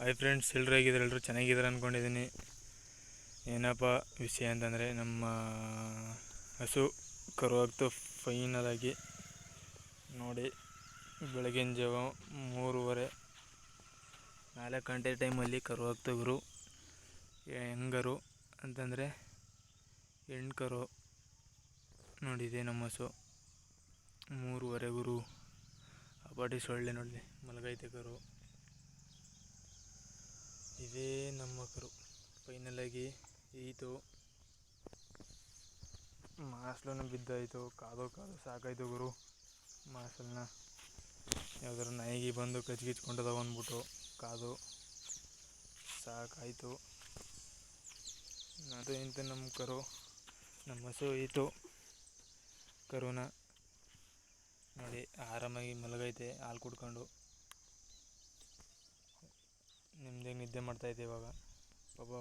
Hi friends, ಎಲ್ಲರೂ ಹೇಗಿದ್ದಾರೆ? ಎಲ್ಲರೂ ಚೆನ್ನಾಗಿದ್ದಾರೆ ಅಂದ್ಕೊಂಡಿದ್ದೀನಿ. ಏನಪ್ಪ ವಿಷಯ ಅಂತಂದರೆ, ನಮ್ಮ ಹಸು ಕರುವಾಗ್ತು ಫೈನಲಾಗಿ ನೋಡಿ. ಬೆಳಗಿನ ಜಾವ 3:30 4 ಗಂಟೆ ಟೈಮಲ್ಲಿ ಕರುವಾಗ್ತು ಗುರು. ಹೆಂಗರು ಅಂತಂದರೆ ಹೆಣ್ಣು ಕರು ನೋಡಿದೆ ನಮ್ಮ ಹಸು. 3:30 ಗುರು. ಅಪಾಟಿ ಸೊಳ್ಳೆ ನೋಡಲಿ ಮಲಗೈತೆ ಕರು. ಇದೇ ನಮ್ಮ ಕರು ಫೈನಲಾಗಿ ಈತು. ಮಾಸ್ಲನ್ನು ಬಿದ್ದಾಯಿತು. ಕಾದು ಸಾಕಾಯಿತು ಗುರು. ಮಾಸಲನ್ನ ಯಾವ್ದಾದ್ರು ನಾಯಿಗೆ ಬಂದು ಕಚ್ಗಿಚ್ಕೊಂಡದ ಅಂದ್ಬಿಟ್ಟು ಕಾದು ಸಾಕಾಯಿತು. ಅದು ಇಂತ ನಮ್ಮ ಕರು, ನಮ್ಮ ಹಸು ಈತು. ಕರುನ ನೋಡಿ ಆರಾಮಾಗಿ ಮಲಗೈತೆ ಹಾಲು ಕುಡ್ಕೊಂಡು. ನಿಮ್ಮದೇ ನಿದ್ದೆ ಮಾಡ್ತಾಯಿದ್ದೆ ಇವಾಗ. ಪಾಪ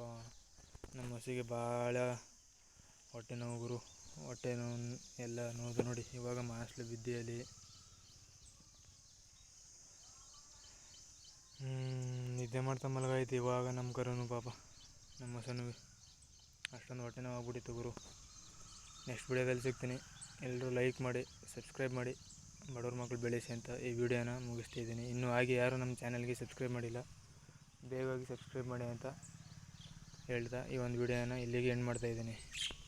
ನಮ್ಮ ಹಸುಗೆ ಭಾಳ ಹೊಟ್ಟೆ ನೋವು ಗುರು. ಹೊಟ್ಟೆ ನೋವು ಎಲ್ಲ ನೋವು ನೋಡಿ. ಇವಾಗ ಮಾಸ್ಲು ಬಿದ್ದಿಯಲ್ಲಿ ನಿದ್ದೆ ಮಾಡ್ತಾ ಮಲಗೈತೆ ಇವಾಗ ನಮ್ಮ ಕರುನು. ಪಾಪ ನಮ್ಮ ಹಸುನು ಅಷ್ಟೊಂದು ಹೊಟ್ಟೆ ನೋವು ಆಗ್ಬಿಟ್ಟಿತ್ತು ಗುರು. ನೆಕ್ಸ್ಟ್ ವಿಡಿಯೋದಲ್ಲಿ ಸಿಗ್ತೀನಿ. ಎಲ್ಲರೂ ಲೈಕ್ ಮಾಡಿ, ಸಬ್ಸ್ಕ್ರೈಬ್ ಮಾಡಿ, ಬಡವ್ರ ಮಕ್ಕಳು ಬೆಳೆಸಿ ಅಂತ ಈ ವಿಡಿಯೋನ ಮುಗಿಸ್ತಿದ್ದೀನಿ. ಇನ್ನೂ ಹಾಗೆ ಯಾರು ನಮ್ಮ ಚಾನಲ್ಗೆ ಸಬ್ಸ್ಕ್ರೈಬ್ ಮಾಡಿಲ್ಲ, ಬೇಗವಾಗಿ ಸಬ್ಸ್ಕ್ರೈಬ್ ಮಾಡಿ ಅಂತ ಹೇಳ್ತಾ ಈ ಒಂದು ವಿಡಿಯೋನ ಇಲ್ಲಿಗೆ ಎಂಡ್ ಮಾಡ್ತಾಯಿದ್ದೀನಿ.